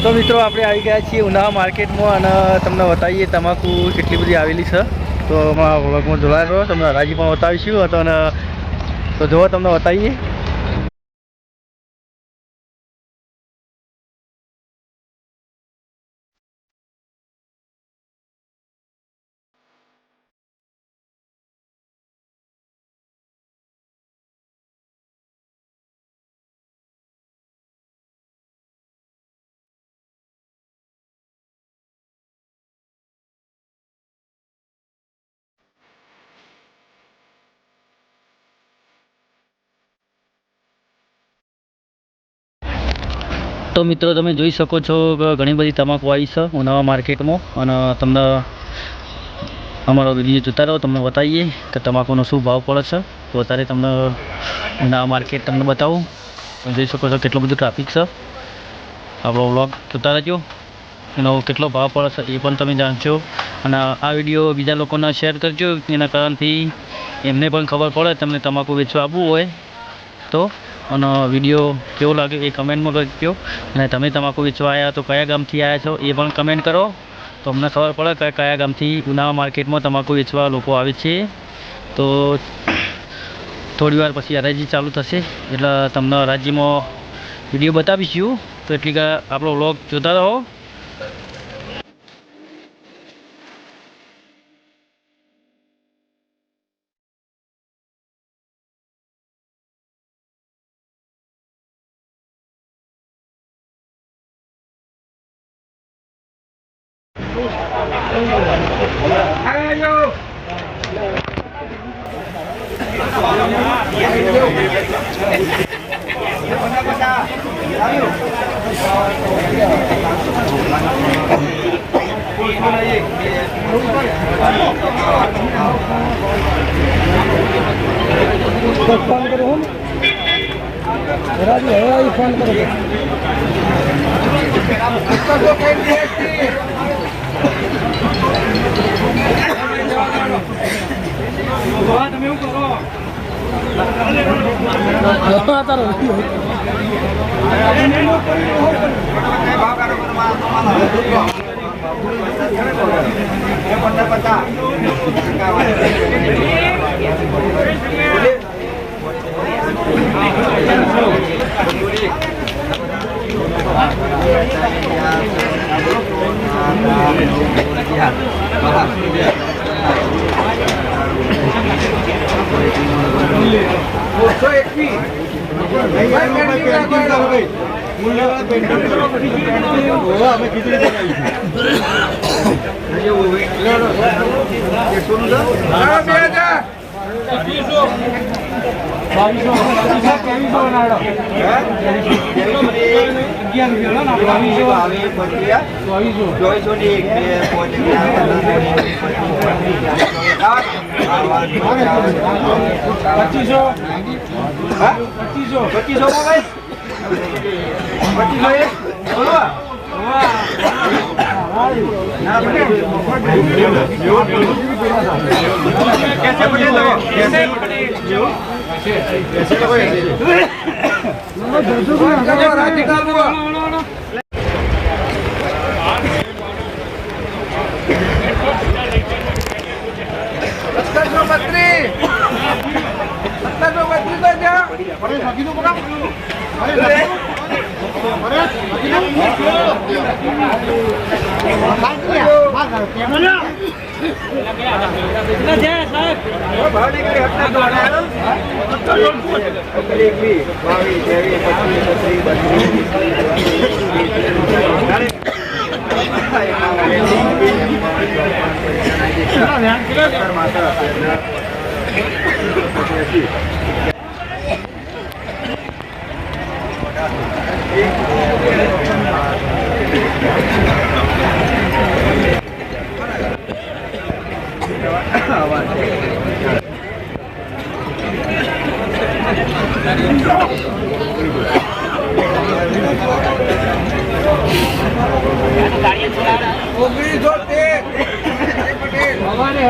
તો મિત્રો આપણે આવી ગયા છીએ ઉનાળા માર્કેટમાં અને તમને બતાવીએ તમાકુ કેટલી બધી આવેલી છે. તો અમારા વ્લોગમાં જોડાયેલા રહો, તમને હરાજી પણ બતાવીશું અને તો જો તમને બતાવીએ. તો મિત્રો તમે જોઈ શકો છો કે ઘણી બધી તમાકુ આવી છે ઉનાળા માર્કેટમાં અને તમને અમારો વિડીયો જોતા રહો, તમને બતાવીએ કે તમાકુનો શું ભાવ પડે છે. તો અત્યારે તમને ઉનાળા માર્કેટ તમને બતાવું. તમે જોઈ શકો છો કેટલું બધું ટ્રાફિક છે. આપણો વ્લોગ જોતા રહેજો, એનો કેટલો ભાવ પડે છે એ પણ તમે જાણશો અને આ વિડીયો બીજા લોકોને શેર કરજો, એના કારણથી એમને પણ ખબર પડે તમને તમાકુ વેચવા આવવું હોય તો. અને વિડીયો કેવો લાગે એ કમેન્ટમાં કરજો અને તમે તમાકુ વેચવા આવ્યા તો કયા ગામથી આવ્યા છો એ પણ કમેન્ટ કરો તો અમને ખબર પડે કે કયા ગામથી ઉનાળા માર્કેટમાં તમાકુ વેચવા લોકો આવે છે. તો થોડી વાર પછી હરાજી ચાલુ થશે એટલે તમને હરાજીમાં વિડીયો બતાવીશું. તો એટલી આપણો વ્લોગ જોતા રહો. फोन करो हम फोन करो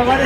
हमारे